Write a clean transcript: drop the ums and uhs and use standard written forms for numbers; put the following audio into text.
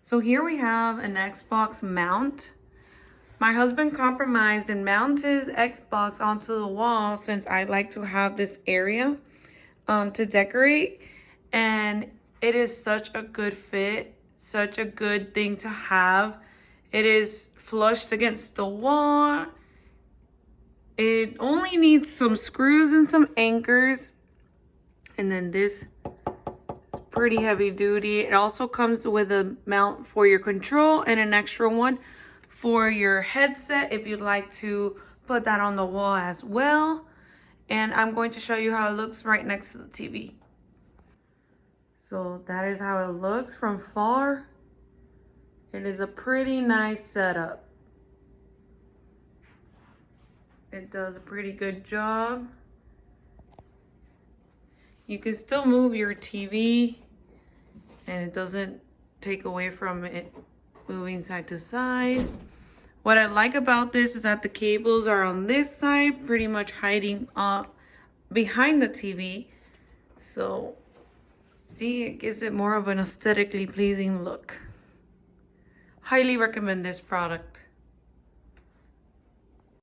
So here we have an Xbox mount. My husband compromised and mounted his Xbox onto the wall since I like to have this area to decorate. And it is such a good fit, such a good thing to have. It is flushed against the wall. It only needs some screws and some anchors. And then this is pretty heavy duty. It also comes with a mount for your control and an extra one for your headset if you'd like to put that on the wall as well. And I'm going to show you how it looks right next to the TV. So that is how it looks from far. It is a pretty nice setup. It does a pretty good job. You can still move your TV and it doesn't take away from it moving side to side. What I like about this is that the cables are on this side, pretty much hiding behind the TV. So see, it gives it more of an aesthetically pleasing look. Highly recommend this product.